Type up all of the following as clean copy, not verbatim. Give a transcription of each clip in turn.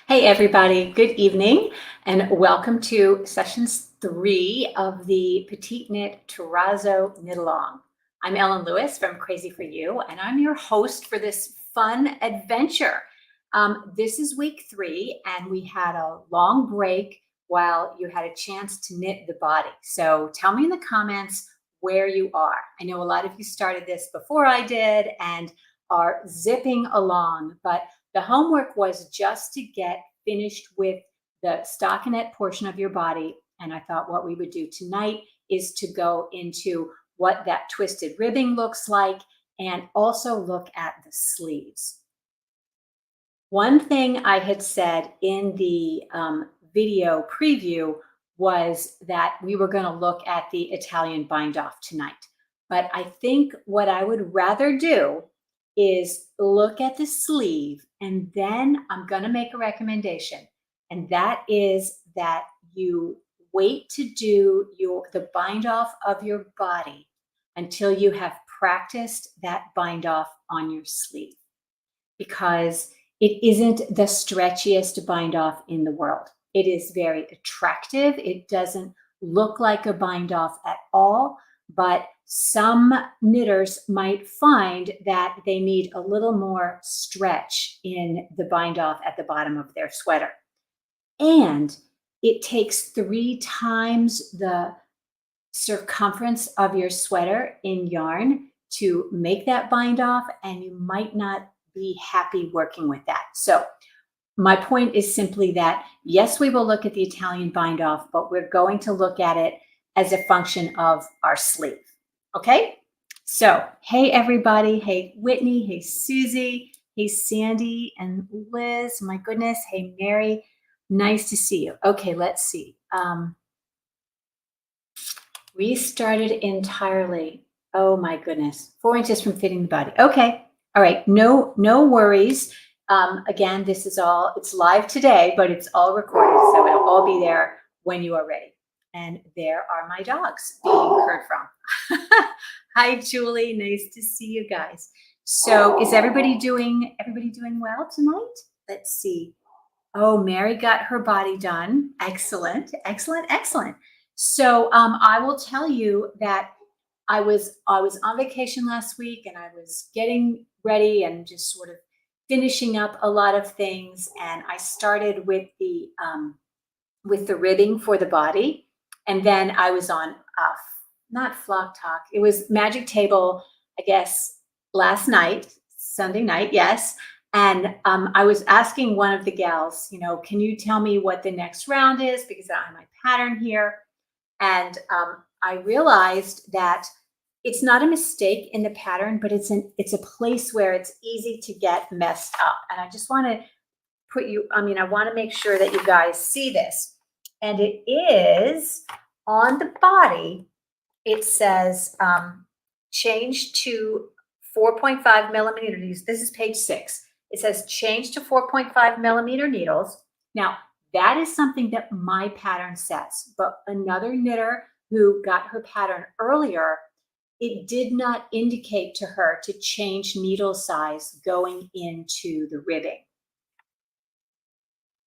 Hey everybody, good evening and welcome to sessions 3 of the Petiteknit Terrazzo Knitalong. I'm Ellen Lewis from Crazy for You and I'm your host for this fun adventure. This is week 3 and we had a long break while you had a chance to knit the body. So tell me in the comments where you are. I know a lot of you started this before I did and are zipping along, but the homework was just to get finished with the stockinette portion of your body. And I thought what we would do tonight is to go into what that twisted ribbing looks like and also look at the sleeves. One thing I had said in the video preview was that we were going to look at the Italian bind off tonight. But I think what I would rather do is look at the sleeve, and then I'm going to make a recommendation, and that is that you wait to do the bind off of your body until you have practiced that bind off on your sleeve, because it isn't the stretchiest bind off in the world. It is very attractive. It doesn't look like a bind off at all, but some knitters might find that they need a little more stretch in the bind off at the bottom of their sweater. And it takes 3 times the circumference of your sweater in yarn to make that bind off, and you might not be happy working with that. So my point is simply that, yes, we will look at the Italian bind off, but we're going to look at it as a function of our sleeve. Okay, so hey everybody, hey Whitney, hey Susie, hey Sandy and Liz, my goodness, hey Mary, nice to see you. Okay, let's see. Restarted entirely. Oh my goodness, 4 inches from fitting the body. Okay, all right, no worries. Again, this is all, it's live today, but it's all recorded, so it'll all be there when you are ready. And there are my dogs being heard from. Hi, Julie. Nice to see you guys. So is everybody doing well tonight? Let's see. Oh, Mary got her body done. Excellent, excellent, excellent. So I will tell you that I was on vacation last week and I was getting ready and just sort of finishing up a lot of things. And I started with the ribbing for the body. And then I was on, not Flock Talk, it was Magic Table, I guess, last night, Sunday night, yes. And I was asking one of the gals, can you tell me what the next round is? Because I have my pattern here. And I realized that it's not a mistake in the pattern, but it's a place where it's easy to get messed up. And I just want to I want to make sure that you guys see this. And it is on the body, it says change to 4.5 millimeter needles. This is page 6. It says change to 4.5 millimeter needles. Now, that is something that my pattern says, but another knitter who got her pattern earlier, it did not indicate to her to change needle size going into the ribbing.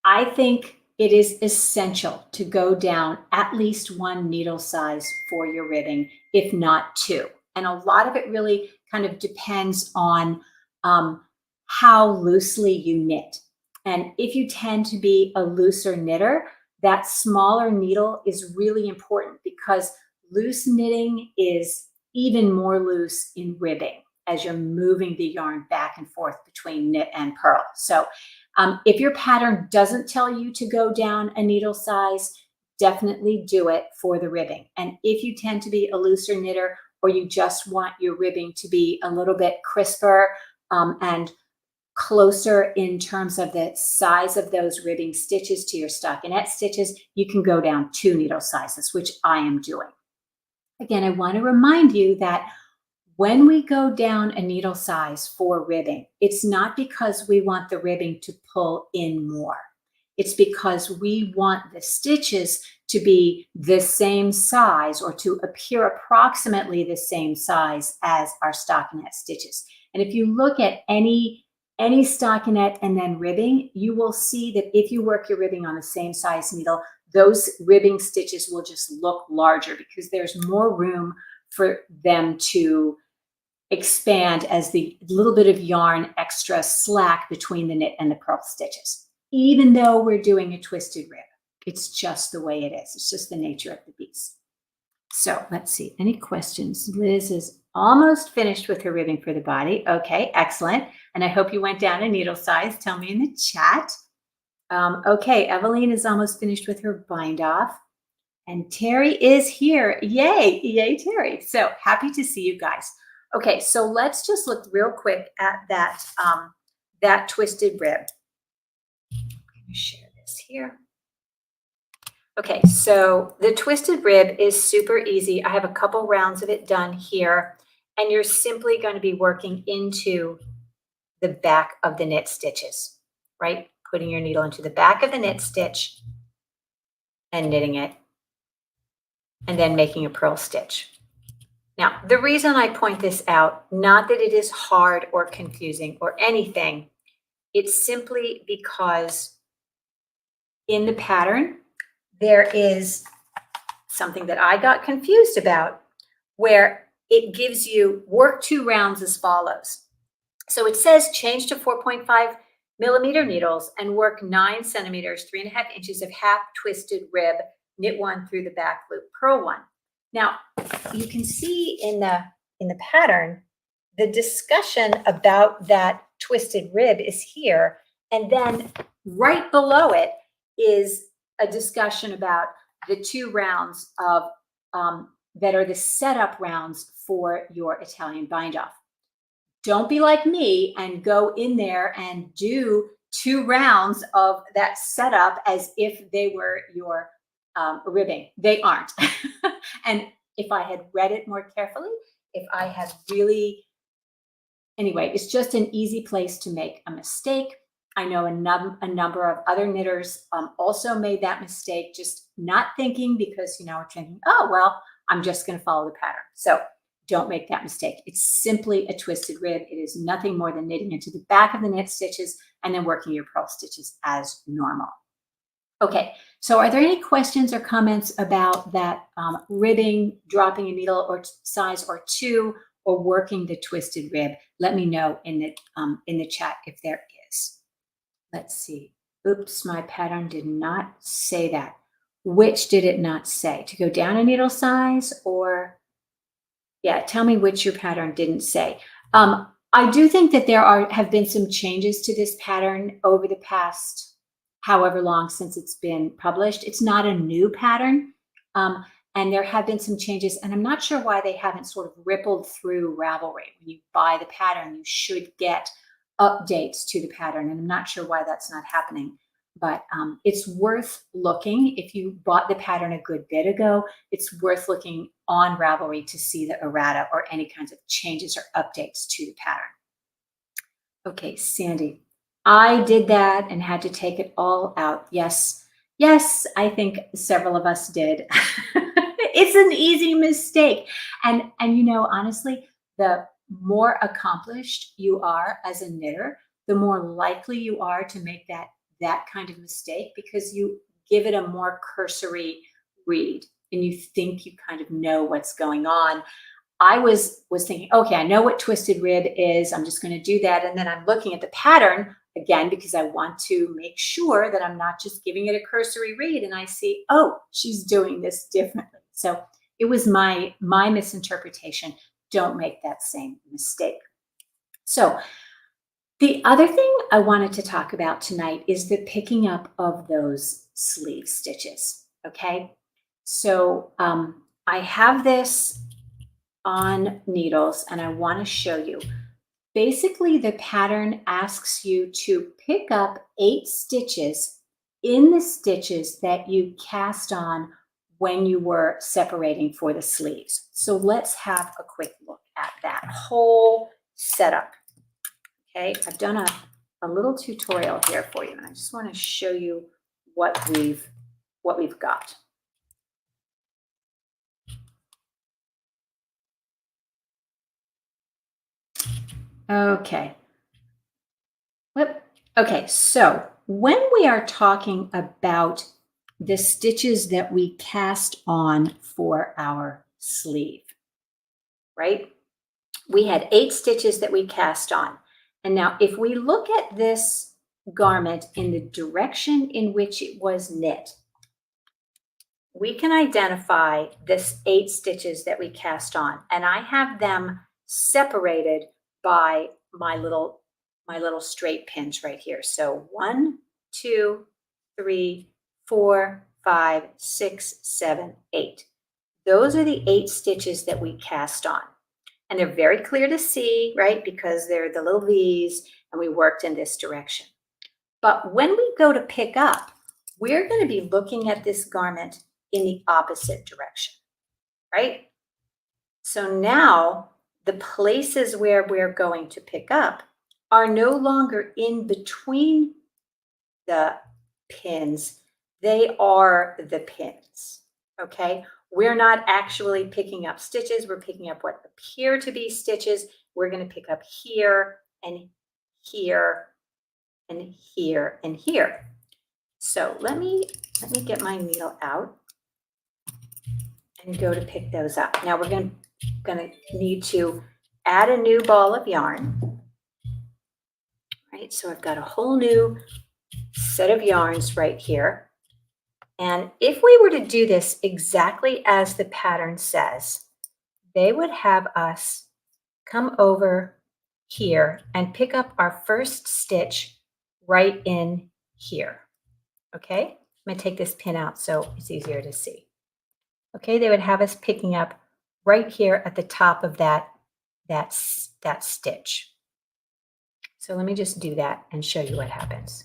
I think it is essential to go down at least 1 needle size for your ribbing, if not 2. And a lot of it really kind of depends on how loosely you knit. And if you tend to be a looser knitter, that smaller needle is really important, because loose knitting is even more loose in ribbing as you're moving the yarn back and forth between knit and purl. So if your pattern doesn't tell you to go down a needle size, definitely do it for the ribbing. And if you tend to be a looser knitter, or you just want your ribbing to be a little bit crisper and closer in terms of the size of those ribbing stitches to your stockinette stitches, you can go down 2 needle sizes, which I am doing. Again, I want to remind you that when we go down a needle size for ribbing, it's not because we want the ribbing to pull in more. It's because we want the stitches to be the same size, or to appear approximately the same size as our stockinette stitches. And if you look at any any stockinette and then ribbing, you will see that if you work your ribbing on the same size needle, those ribbing stitches will just look larger because there's more room for them to expand as the little bit of yarn extra slack between the knit and the purl stitches. Even though we're doing a twisted rib, it's just the way it is. It's just the nature of the beast. So let's see, any questions? Liz is almost finished with her ribbing for the body. Okay, excellent. And I hope you went down a needle size. Tell me in the chat. Okay, Eveline is almost finished with her bind off. And Terry is here. Yay, yay, Terry. So happy to see you guys. Okay, so let's just look real quick at that, that twisted rib. I'm going to share this here. Okay, so the twisted rib is super easy. I have a couple rounds of it done here, and you're simply going to be working into the back of the knit stitches, right? Putting your needle into the back of the knit stitch and knitting it, and then making a purl stitch. Now, the reason I point this out, not that it is hard or confusing or anything, it's simply because in the pattern, there is something that I got confused about where it gives you work 2 rounds as follows. So it says change to 4.5 millimeter needles and work 9 centimeters, 3.5 inches of half twisted rib, knit 1 through the back loop, purl 1. Now, you can see in the pattern, the discussion about that twisted rib is here. And then right below it is a discussion about the 2 rounds of that are the setup rounds for your Italian bind off. Don't be like me and go in there and do 2 rounds of that setup as if they were your ribbing. They aren't. And if I had read it more carefully, if I had really, anyway, it's just an easy place to make a mistake. I know a number of other knitters also made that mistake, just not thinking because, we're thinking, oh, well, I'm just going to follow the pattern. So don't make that mistake. It's simply a twisted rib. It is nothing more than knitting into the back of the knit stitches and then working your purl stitches as normal. Okay, so are there any questions or comments about that ribbing, dropping a needle or size or 2, or working the twisted rib? Let me know in the chat if there is. Let's see. Oops, my pattern did not say that. Which did it not say? To go down a needle size, or yeah, tell me which your pattern didn't say. I do think that there have been some changes to this pattern over the past however long since it's been published. It's not a new pattern, and there have been some changes, and I'm not sure why they haven't sort of rippled through Ravelry. When you buy the pattern, you should get updates to the pattern, and I'm not sure why that's not happening. But it's worth looking. If you bought the pattern a good bit ago, it's worth looking on Ravelry to see the errata or any kinds of changes or updates to the pattern. Okay, Sandy, I did that and had to take it all out. Yes, I think several of us did. It's an easy mistake. And honestly, the more accomplished you are as a knitter, the more likely you are to make that kind of mistake, because you give it a more cursory read and you think you kind of know what's going on. I was thinking, okay, I know what twisted rib is. I'm just going to do that. And then I'm looking at the pattern again, because I want to make sure that I'm not just giving it a cursory read and I see, oh, she's doing this differently. So it was my misinterpretation. Don't make that same mistake. So the other thing I wanted to talk about tonight is the picking up of those sleeve stitches, okay? So I have this on needles and I want to show you. Basically, the pattern asks you to pick up 8 stitches in the stitches that you cast on when you were separating for the sleeves. So let's have a quick look at that whole setup. Okay, I've done a little tutorial here for you, and I just want to show you what we've got. Okay, Whoop. Okay, so when we are talking about the stitches that we cast on for our sleeve, right? We had 8 stitches that we cast on. And now if we look at this garment in the direction in which it was knit, we can identify this 8 stitches that we cast on. And I have them separated by my little straight pins right here. So 1, 2, 3, 4, 5, 6, 7, 8. Those are the 8 stitches that we cast on. And they're very clear to see, right? Because they're the little V's and we worked in this direction. But when we go to pick up, we're going to be looking at this garment in the opposite direction, right? So now the places where we're going to pick up are no longer in between the pins. They are the pins, okay? We're not actually picking up stitches. We're picking up what appear to be stitches. We're going to pick up here and here and here and here. So let me get my needle out and go to pick those up. Now we're going to need to add a new ball of yarn, right? So I've got a whole new set of yarns right here. And if we were to do this exactly as the pattern says, they would have us come over here and pick up our first stitch right in here. Okay, I'm going to take this pin out so it's easier to see. Okay, they would have us picking up right here at the top of that stitch. So let me just do that and show you what happens.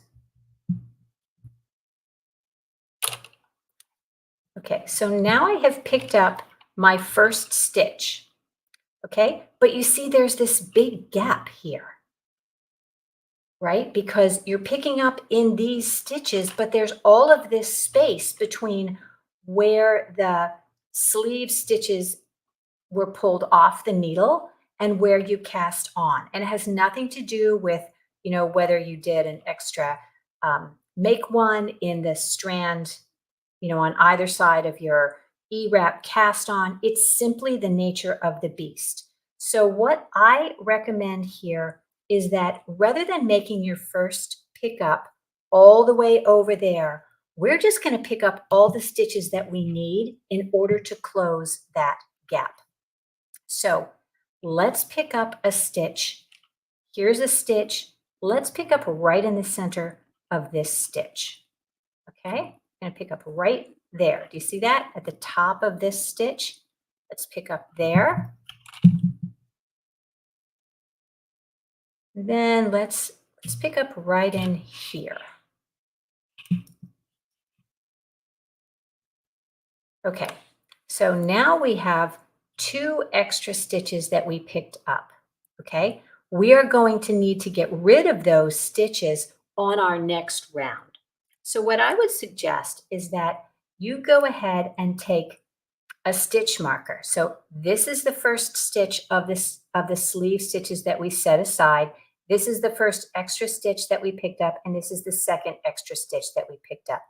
Okay, so now I have picked up my first stitch. Okay, but you see there's this big gap here, right? Because you're picking up in these stitches, but there's all of this space between where the sleeve stitches were pulled off the needle and where you cast on. And it has nothing to do with, you know, whether you did an extra make one in the strand, you know, on either side of your E-wrap cast on. It's simply the nature of the beast. So what I recommend here is that rather than making your first pickup all the way over there, we're just going to pick up all the stitches that we need in order to close that gap. So let's pick up a stitch. Here's a stitch. Let's pick up right in the center of this stitch. Okay, I'm going to pick up right there. Do you see that at the top of this stitch? Let's pick up there. Then let's pick up right in here. Okay, so now we have 2 extra stitches that we picked up. Okay, we are going to need to get rid of those stitches on our next round. So what I would suggest is that you go ahead and take a stitch marker. So this is the first stitch of the sleeve stitches that we set aside. This is the first extra stitch that we picked up, and this is the second extra stitch that we picked up.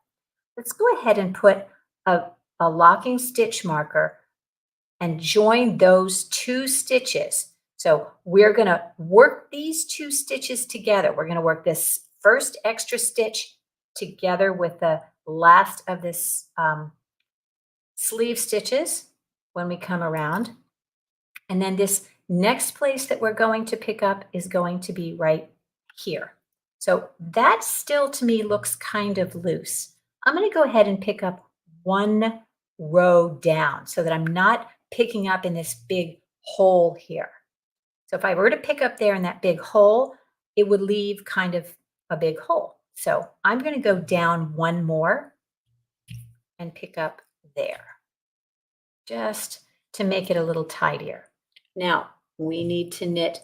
Let's go ahead and put a locking stitch marker and join those 2 stitches. So we're going to work these 2 stitches together. We're going to work this first extra stitch together with the last of this sleeve stitches when we come around. And then this next place that we're going to pick up is going to be right here. So that still to me looks kind of loose. I'm going to go ahead and pick up 1 row down so that I'm not picking up in this big hole here. So if I were to pick up there in that big hole, it would leave kind of a big hole. So I'm going to go down 1 more and pick up there, just to make it a little tidier. Now we need to knit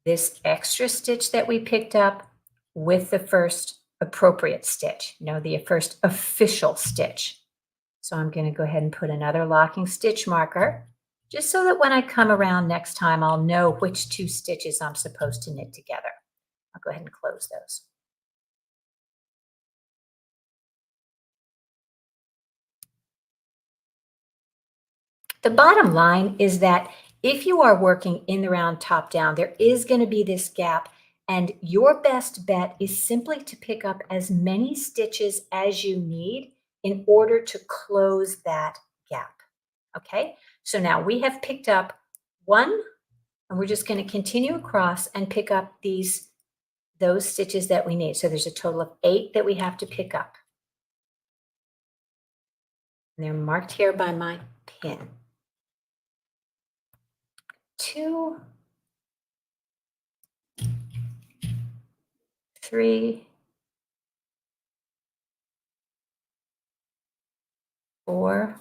this extra stitch that we picked up with the first appropriate stitch, you know, the first official stitch. So I'm going to go ahead and put another locking stitch marker, just so that when I come around next time, I'll know which 2 stitches I'm supposed to knit together. I'll go ahead and close those. The bottom line is that if you are working in the round top down, there is going to be this gap, and your best bet is simply to pick up as many stitches as you need in order to close that gap. Okay, so now we have picked up one, and we're just going to continue across and pick up those stitches that we need. So there's a total of 8 that we have to pick up. And they're marked here by my pin. 2, 3, 4.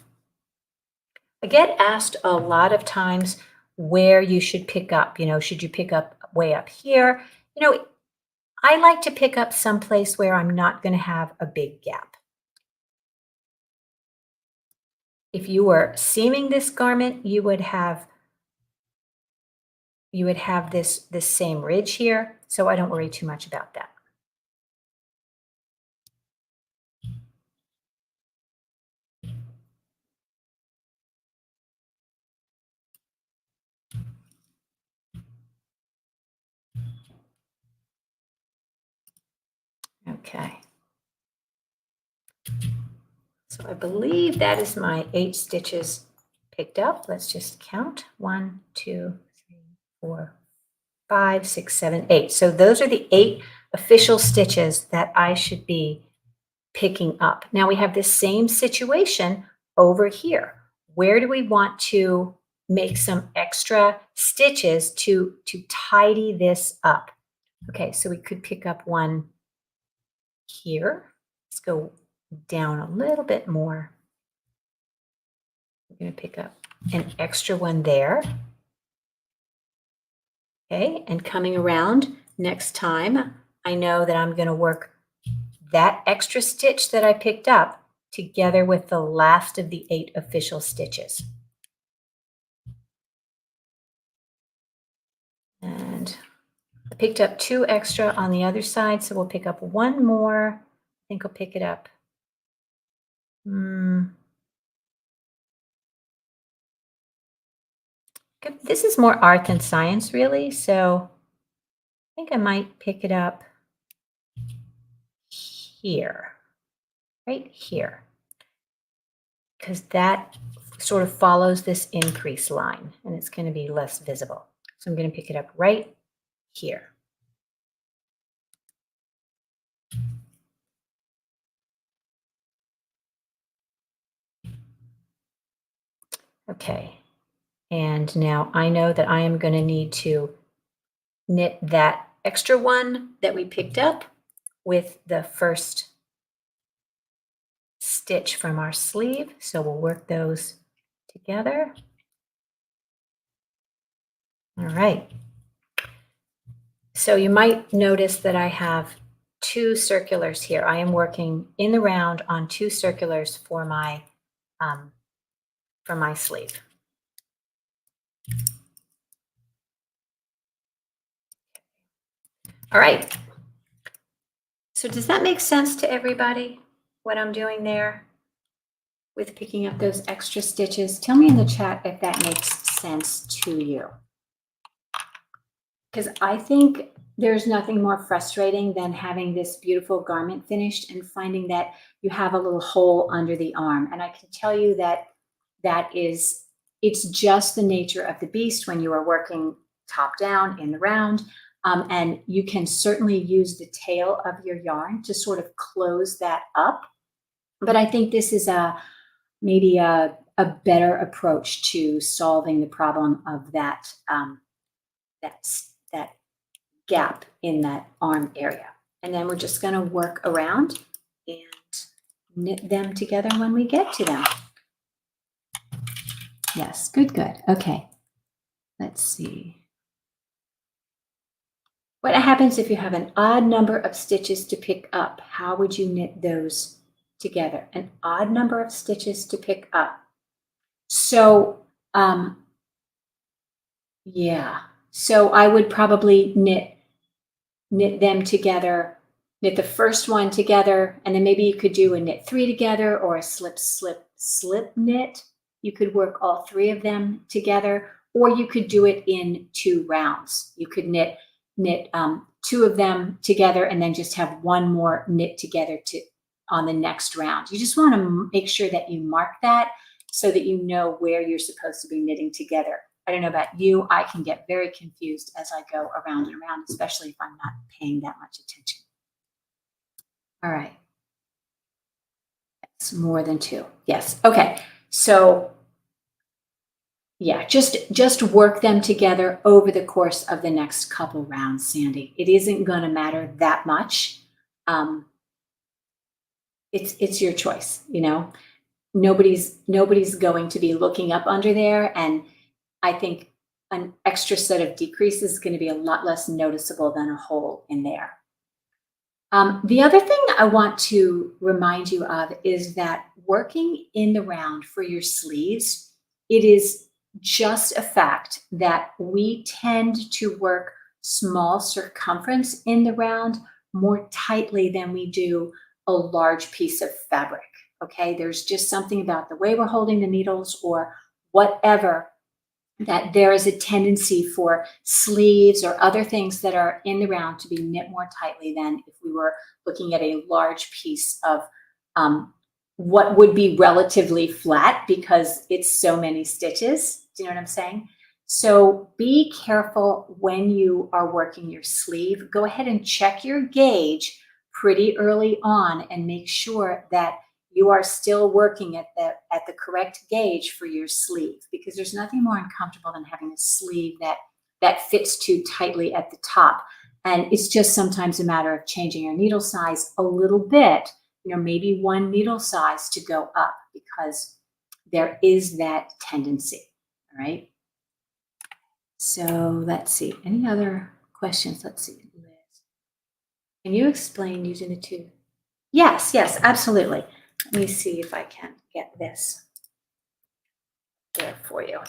I get asked a lot of times where you should pick up. Should you pick up way up here? I like to pick up someplace where I'm not going to have a big gap. If you were seaming this garment, you would have this same ridge here, so I don't worry too much about that. Okay. So I believe that is my 8 stitches picked up. Let's just count. 1, 2, 3, 4, 5, 6, 7, 8. So those are the 8 official stitches that I should be picking up. Now we have this same situation over here. Where do we want to make some extra stitches to tidy this up? Okay, so we could pick up one here. Let's go down a little bit more. We're going to pick up an extra one there. Okay, and coming around next time, I know that I'm going to work that extra stitch that I picked up together with the last of the 8 official stitches. And I picked up 2 extra on the other side, so we'll pick up one more. I think I'll pick it up. This is more art than science, really, so I think I might pick it up here, right here, because that sort of follows this increase line, and it's going to be less visible. So I'm going to pick it up right here. Okay, and now I know that I am going to need to knit that extra one that we picked up with the first stitch from our sleeve. So we'll work those together. All right. So you might notice that I have 2 circulars here. I am working in the round on 2 circulars for my sleeve. All right. So does that make sense to everybody, what I'm doing there with picking up those extra stitches? Tell me in the chat if that makes sense to you. Because I think there's nothing more frustrating than having this beautiful garment finished and finding that you have a little hole under the arm. And I can tell you that it's just the nature of the beast when you are working top down in the round. And you can certainly use the tail of your yarn to sort of close that up. But I think this is maybe a better approach to solving the problem of that gap in that arm area. And then we're just going to work around and knit them together when we get to them. Yes, good. Okay, let's see. What happens if you have an odd number of stitches to pick up? How would you knit those together? An odd number of stitches to pick up. So, yeah. So I would probably knit knit them together, knit the first one together, and then maybe you could do a knit 3 together or a slip, slip, slip knit. You could work all 3 of them together, or you could do it in 2 rounds. You could knit 2 of them together and then just have one more knit together on the next round. You just want to make sure that you mark that so that you know where you're supposed to be knitting together. I don't know about you, I can get very confused as I go around and around, especially if I'm not paying that much attention. All right. That's more than 2. Yes. Okay. So yeah, just work them together over the course of the next couple rounds, Sandy. It isn't going to matter that much. It's your choice, you know. Nobody's going to be looking up under there, and I think an extra set of decreases is going to be a lot less noticeable than a hole in there. The other thing I want to remind you of is that working in the round for your sleeves, it is just a fact that we tend to work small circumference in the round more tightly than we do a large piece of fabric. Okay, there's just something about the way we're holding the needles or whatever, that there is a tendency for sleeves or other things that are in the round to be knit more tightly than if we were looking at a large piece of what would be relatively flat because it's so many stitches. Do you know what I'm saying? So be careful when you are working your sleeve. Go ahead and check your gauge pretty early on and make sure that you are still working at the correct gauge for your sleeve, because there's nothing more uncomfortable than having a sleeve that fits too tightly at the top. And it's just sometimes a matter of changing your needle size a little bit, you know, maybe 1 needle size to go up, because there is that tendency. All right. So let's see. Any other questions? Let's see. Liz, can you explain using the 2? Yes, absolutely. Let me see if I can get this there for you.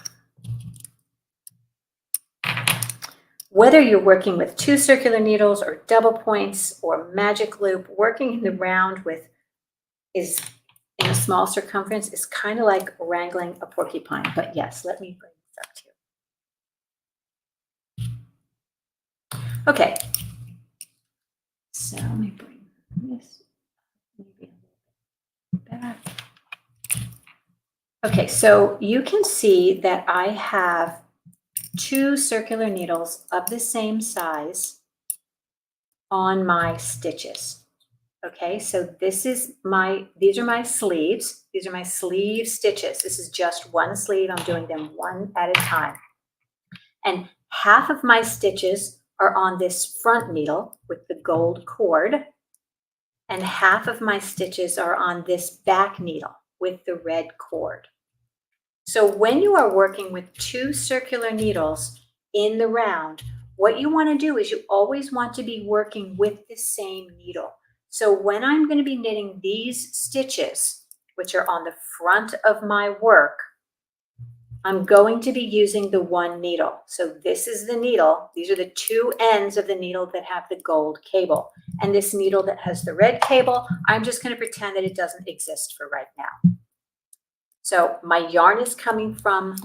Whether you're working with 2 circular needles or double points or magic loop, working in the round is in a small circumference is kind of like wrangling a porcupine. But yes, let me bring this up to you. Okay. So let me bring this maybe a little bit better. Okay, so you can see that I have 2 circular needles of the same size on my stitches. Okay, so these are my sleeves. These are my sleeve stitches. This is just one sleeve. I'm doing them one at a time. And half of my stitches are on this front needle with the gold cord, and half of my stitches are on this back needle with the red cord. So when you are working with 2 circular needles in the round, what you want to do is you always want to be working with the same needle. So when I'm going to be knitting these stitches, which are on the front of my work, I'm going to be using the 1 needle. So this is the needle. These are the 2 ends of the needle that have the gold cable. And this needle that has the red cable, I'm just going to pretend that it doesn't exist for right now. So my yarn is coming from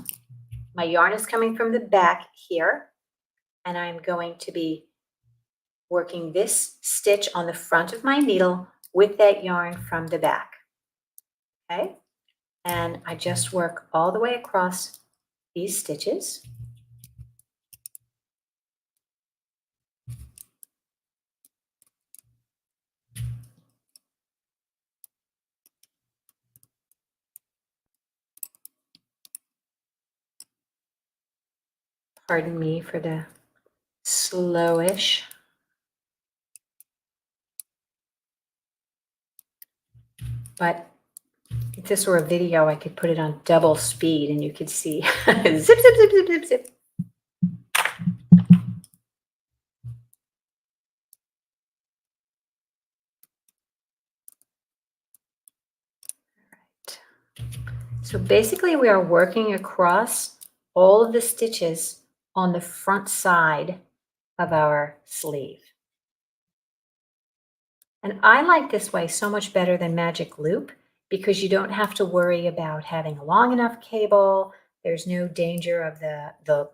the back here, and I'm going to be working this stitch on the front of my needle with that yarn from the back. Okay, and I just work all the way across these stitches. Pardon me for the slowish. But if this were a video, I could put it on double speed and you could see zip, zip, zip, zip, zip, zip. All right. So basically we are working across all of the stitches on the front side of our sleeve. And I like this way so much better than magic loop because you don't have to worry about having a long enough cable. There's no danger of the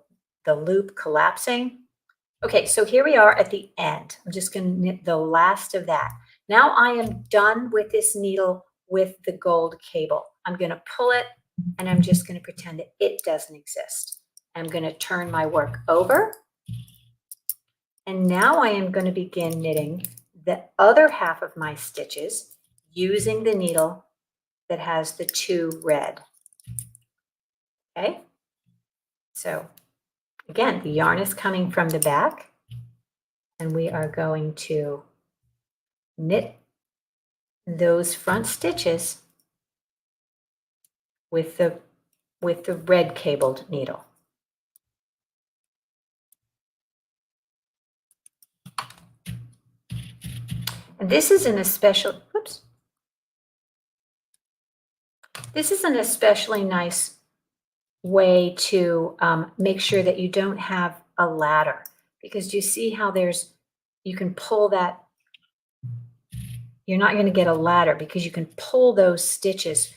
loop collapsing. Okay, so here we are at the end. I'm just going to knit the last of that. Now I am done with this needle with the gold cable. I'm going to pull it and I'm just going to pretend that it doesn't exist. I'm going to turn my work over. And now I am going to begin knitting the other half of my stitches using the needle that has the 2 red. Okay, so again, the yarn is coming from the back and we are going to knit those front stitches with the red cabled needle. And this is an especially nice way to make sure that you don't have a ladder, because you see how you can pull that. You're not going to get a ladder because you can pull those stitches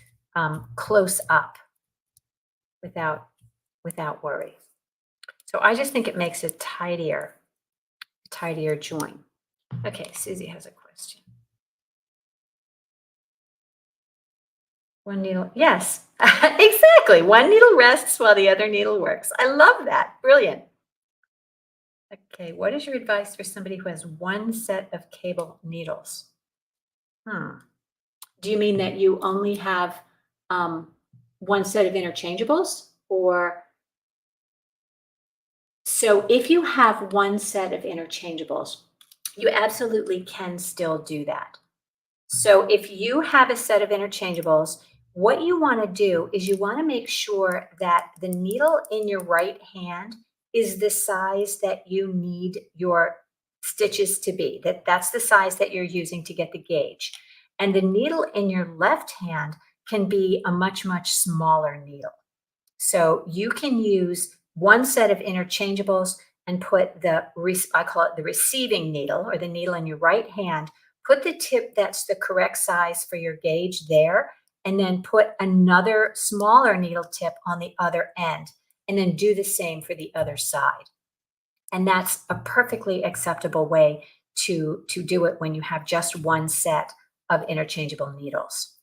close up without worry. So I just think it makes a tidier join. Okay, Susie has a question. One needle, yes, exactly. One needle rests while the other needle works. I love that. Brilliant. Okay, what is your advice for somebody who has one set of cable needles? Do you mean that you only have one set of interchangeables? Or so if you have one set of interchangeables, you absolutely can still do that. So if you have a set of interchangeables, what you want to do is you want to make sure that the needle in your right hand is the size that you need your stitches to be, that's the size that you're using to get the gauge. And the needle in your left hand can be a much, much smaller needle. So you can use one set of interchangeables and put I call it the receiving needle, or the needle in your right hand, put the tip that's the correct size for your gauge there, and then put another smaller needle tip on the other end, and then do the same for the other side. And that's a perfectly acceptable way to do it when you have just one set of interchangeable needles.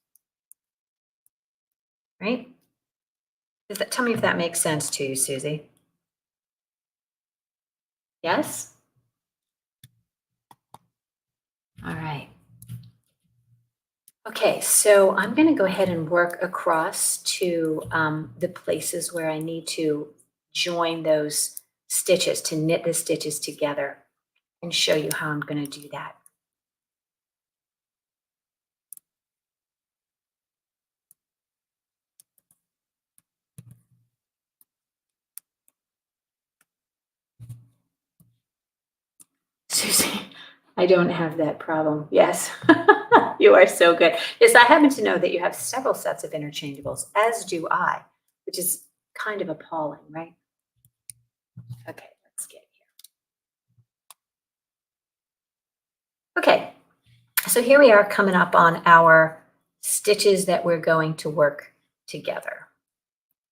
Right? Tell me if that makes sense to you, Susie. Yes? All right. Okay, so I'm going to go ahead and work across to the places where I need to join those stitches, to knit the stitches together, and show you how I'm going to do that. Susie, I don't have that problem. Yes, you are so good. Yes, I happen to know that you have several sets of interchangeables, as do I, which is kind of appalling, right? Okay, let's get here. Okay, so here we are coming up on our stitches that we're going to work together.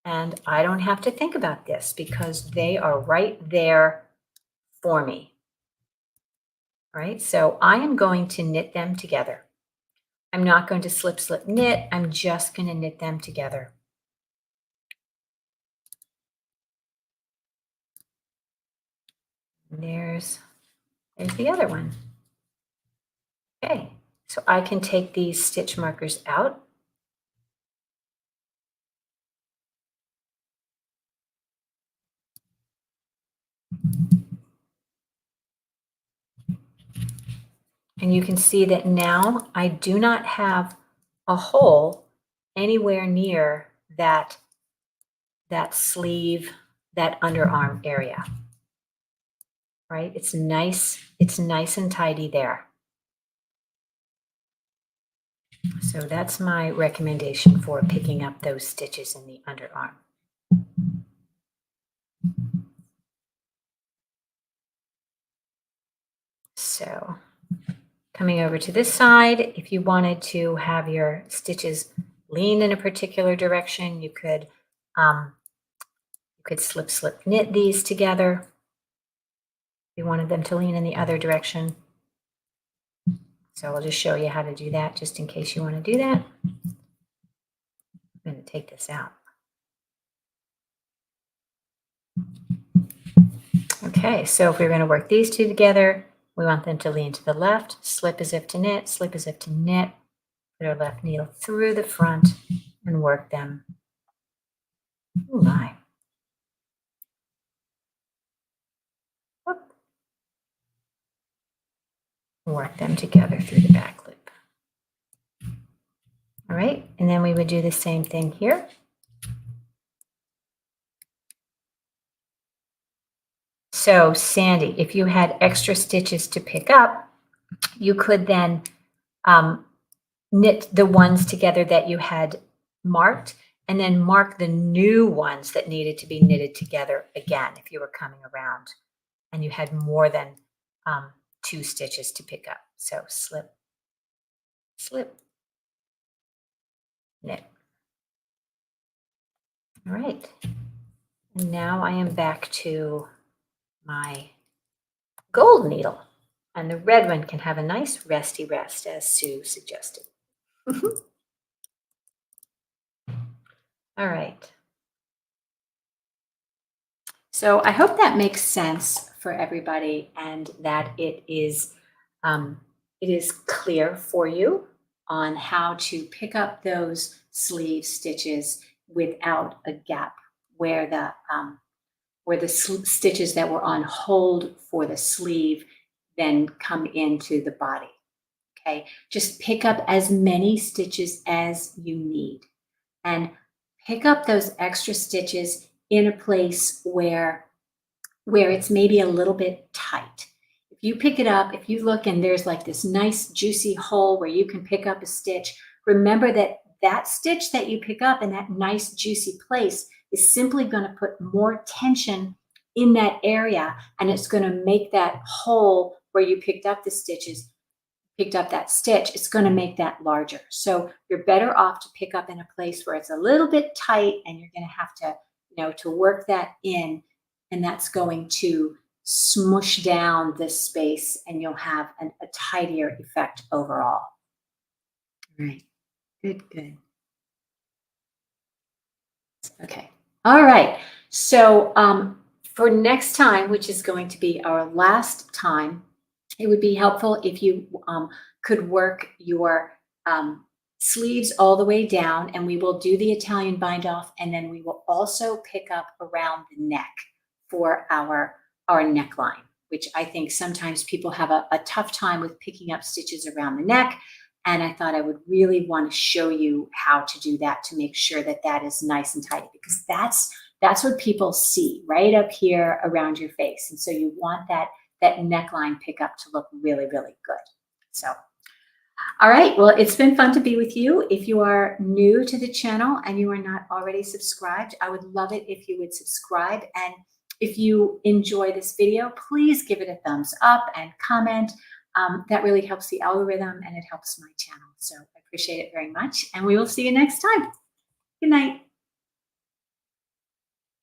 And I don't have to think about this because they are right there for me. All right, so I am going to knit them together. I'm not going to slip, slip, knit. I'm just going to knit them together. And there's the other one. Okay, so I can take these stitch markers out. And you can see that now I do not have a hole anywhere near that sleeve, that underarm area. Right? It's nice and tidy there. So that's my recommendation for picking up those stitches in the underarm. So Coming over to this side, if you wanted to have your stitches lean in a particular direction, you could slip, slip, knit these together. If you wanted them to lean in the other direction. So I'll just show you how to do that just in case you want to do that. I'm going to take this out. Okay, so if we're going to work these two together, we want them to lean to the left, slip as if to knit, slip as if to knit, put our left needle through the front and work them. Oh my. Whoop. Work them together through the back loop. All right, and then we would do the same thing here. So Sandy, if you had extra stitches to pick up, you could then knit the ones together that you had marked and then mark the new ones that needed to be knitted together again if you were coming around and you had more than 2 stitches to pick up. So slip, slip, knit. All right. And now I am back to my gold needle. And the red one can have a nice resty rest, as Sue suggested. All right. So I hope that makes sense for everybody and that it is clear for you on how to pick up those sleeve stitches without a gap where the stitches that were on hold for the sleeve then come into the body. Okay, just pick up as many stitches as you need and pick up those extra stitches in a place where it's maybe a little bit tight. If you pick it up, if you look and there's like this nice juicy hole where you can pick up a stitch, remember that that stitch that you pick up in that nice juicy place is simply going to put more tension in that area, and it's going to make that hole where you picked up that stitch, it's going to make that larger. So you're better off to pick up in a place where it's a little bit tight and you're going to have to work that in, and that's going to smush down this space and you'll have a tidier effect overall. All right, good. Okay, all right. So for next time, which is going to be our last time, it would be helpful if you could work your sleeves all the way down, and we will do the Italian bind off, and then we will also pick up around the neck for our neckline, which I think sometimes people have a tough time with picking up stitches around the neck. And I thought I would really want to show you how to do that to make sure that that is nice and tidy, because that's what people see right up here around your face. And so you want that neckline pickup to look really, really good. So, all right, well, it's been fun to be with you. If you are new to the channel and you are not already subscribed, I would love it if you would subscribe. And if you enjoy this video, please give it a thumbs up and comment. That really helps the algorithm and it helps my channel. So I appreciate it very much. And we will see you next time. Good night.